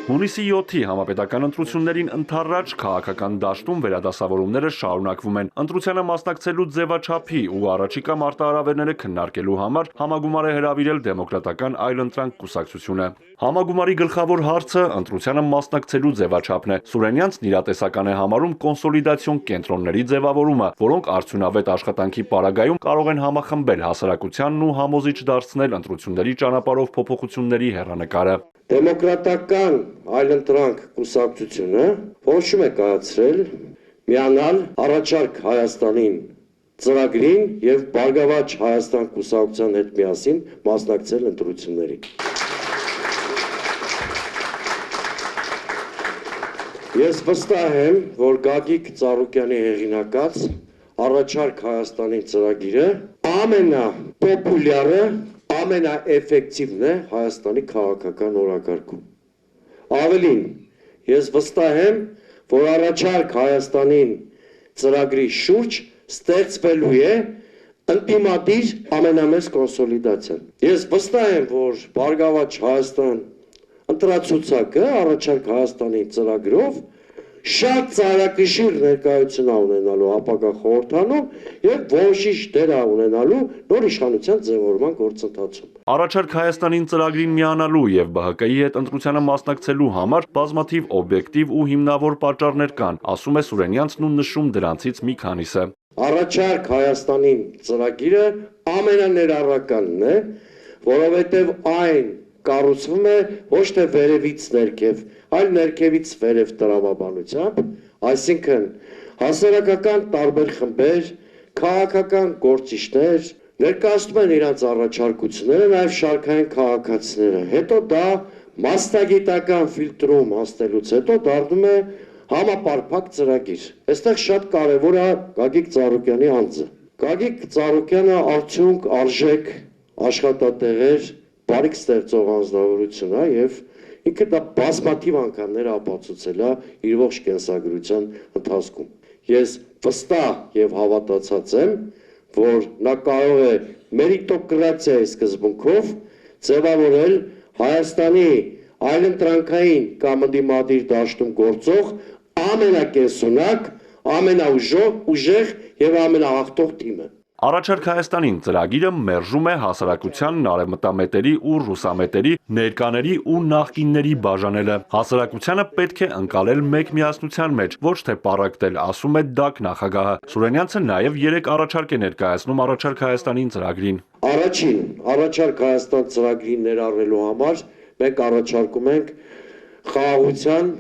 Հունիսի 7-ի համապետական ընտրություններին ընդառաջ քաղաքական դաշտում վերադասավորումները շարունակվում են։ Ընտրությանը մասնակցելու ձևաչափի ու առաջիկա մարտահրավերները քննարկելու համար համագումար է հրավիրել Դեմոկրատական այլընտրանք կուսակցությունը։ Համագումարի գլխավոր հարցը ընտրությանը մասնակցելու ձևաչափն է։ Սուրենյանցն իրատեսական է համարում կոնսոլիդացիոն կենտրոնների ձևավորումը, որոնք արդյունավետ աշխատանքի պարագայում կարող են համախմբել հասարակությանն ու համոզիչ դարձնել ընտրությունների ճանապարհով փոփոխությունների հեռանկարը։ Դեմոկրատական այլընտրանք կուսակցությունը որոշում է կայացրել միանալ առաջարկ Հայաստանին ծրագրին եւ Բարգավաճ Հայաստան կուսակցության հետ միասին մասնակցել ընտրություններին։ Ես վստահ եմ, որ Գագիկ Ծառուկյանի հեղինակած առաջարկ Հայաստանի ծրագիրը ամենապոպուլյարը ամենաէֆեկտիվն է Հայաստանի քաղաքական օրակարգում։ Ավելին, ես վստահ եմ, որ առաջարկ Հայաստանին ծրագրի շուրջ ստեղծվելու է ընդդիմադիր ամենամեծ կոնսոլիդացիան։ Ես վստահ եմ, որ Բարգավաճ Հայաստան ընտրացուցակը առաջարկ Հայաստանի ծրագրով շատ ծայրակշիռ ներկայություն ունենալու ապագա խորհրդանում եւ որոշիչ դեր ունենալու նոր իշխանության ձևավորման գործընթացում։ Առաջարկ Հայաստանին ծրագրին միանալու եւ ԲՀԿ-ի հետ ընտրությանը մասնակցելու համար բազմաթիվ օբյեկտիվ ու հիմնավոր պատճառներ կան, ասում է Սուրենյանցն ու նշում դրանցից մի քանիսը։ Առաջարկ Հայաստանին ծրագիրը ամենաներառականն է, որովհետեւ այն կառուցվում է ոչ թե վերևից ներքև, այլ ներքևից վերև տրամաբանությամբ, այսինքն հասարակական տարբեր խմբեր, քաղաքական գործիչներ ներկայացնում են իրենց առաջարկությունները, նաև շարքային քաղաքացիները։ Հետո դա մասնագիտական ֆիլտրում հասնելուց հետո դառնում է համապարփակ ծրագիր։ Այստեղ շատ կարևոր է Գագիկ Ծառուկյանի անձը։ Գագիկ Ծառուկյանը արդյունք արժեք աշխատատեղեր բարիք ստեղծող անձնավորություն է եւ ինքը դա բազմաթիվ անգամներ ապացուցել է իր ողջ կենսագրության ընթացքում։ Ես վստահ եւ հավատացած եմ, որ նա կարող է մերիտոկրատիայի սկզբունքով ձևավորել Հայաստանի այլընտրանքային կամ ընդդիմադիր դաշտում գործող ամենակենսունակ, ամենաուժեղ եւ ամենահաղթող թիմը։ Առաջարկ Հայաստանին ծրագիրը մերժում է հասարակությանն արևմտամետերի ու ռուսամետերի, ներկաների ու նախկինների բաժանելը։ Հասարակությանը պետք է ընկալել մեկ միասնության մեջ, ոչ թե պառակտել, ասում է ԴԱԿ նախագահը։ Սուրենյանցը նաև 3 առաջարկ է ներկայացնում Առաջարկ Հայաստանին ծրագրին։ Առաջին Առաջարկ Հայաստան ծրագրին ներառնելու համար մենք առաջարկում ենք խաղաղության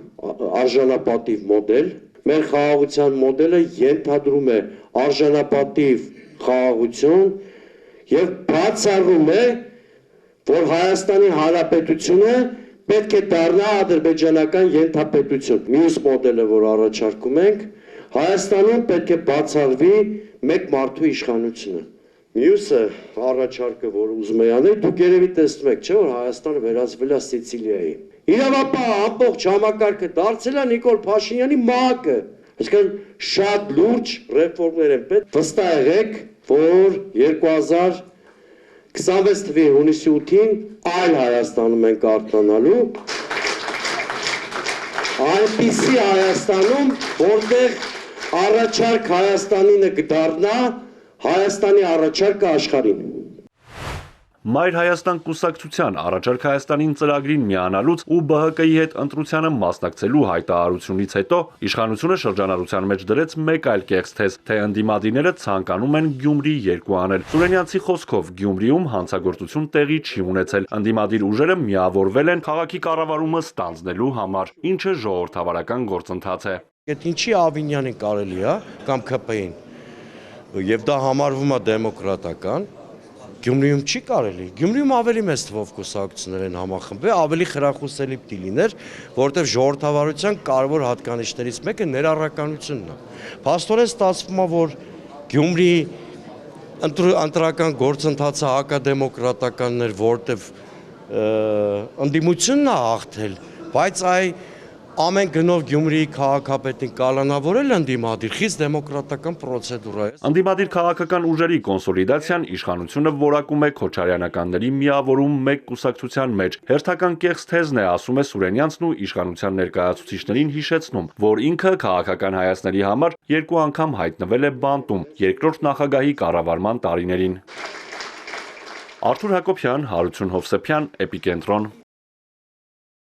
արժանապատիվ մոդել։ Մեր խաղաղության մոդելը ենթադրում է արժանապատիվ խաղաղություն եւ բացառում է, որ Հայաստանի Հանրապետությունը պետք է դառնա ադրբեջանական ենթապետություն։ Մյուս մոդելը, որ առաջարկում ենք, Հայաստանում պետք է բացառվի մեկ մարդու իշխանությունը։ Մյուսը առաջարկը, որ ուզում եմ անել, դուք երևի տեսնում եք, չէ՞ որ Հայաստանը վերածվել է Սիցիլիայի։ Իրավապահ ամբողջ համակարգը դարձել է Նիկոլ Փաշինյանի ՄԱԿ-ը։ Այսինքն շատ լուրջ ռեֆորմներ են պետք։ Վստահ եղեք, որ 2026 թվականի հունիսի 8-ին այլ Հայաստանում ենք արտանալու, այնպիսի Հայաստանում, որտեղ առաջարկ Հայաստանինը կդառնա Հայաստանի առաջարկը աշխարհին։ Մայր Հայաստան կուսակցության Առաջարկ Հայաստանին ծրագրին միանալուց ու ԲՀԿ-ի հետ ընտրությանը մասնակցելու հայտարարությունից հետո իշխանությունը շրջանառության մեջ դրեց մեկ այլ կեղծ թեզ, թե ընդդիմադիրները ցանկանում են Գյումրի 2 անել։ Սուրենյանցի խոսքով Գյումրիում հանցագործություն տեղի չի ունեցել։ Ընդդիմադիր ուժերը միավորվել են քաղաքի կառավարումը ստանձնելու համար, ինչը ժողովրդավարական գործընթաց է։ Այդ ինչի Ավինյանին կարելի է կամ ՔՊ-ին, եւ դա համարվում է դեմոկրատական, Գյումրիում չի կարելի։ Գյումրիում ավելի մեծ թվով կուսակցություններ են համախմբվել, ավելի խրախուսելի պիտի լիներ, որովհետև ժողովրդավարության կարևոր հատկանիշներից մեկը ներառականությունն է։ Փաստորեն ստացվում է, որ Գյումրի ընտրական գործընթացը հակադեմոկրատականն էր, որովհետև ընդդիմությունն է հաղթել, բայց այ Ամեն գնով Գյումրիի քաղաքապետին կալանավորել ընդդիմադիր խիստ դեմոկրատական պրոցեդուրա է։ Ընդդիմադիր քաղաքական ուժերի կոնսոլիդացիան իշխանությունը որակում է քոչարյանականների միավորում մեկ կուսակցության մեջ։ Հերթական կեղծ թեզն է, ասում է Սուրենյանցն ու իշխանության ներկայացուցիչներին հիշեցնում, որ ինքը քաղաքական հայացքների համար 2 անգամ հայտնվել է բանտում երկրորդ նախագահի կառավարման տարիներին։ Արթուր Հակոբյան, Հարություն Հովսեփյան, Էպիկենտրոն։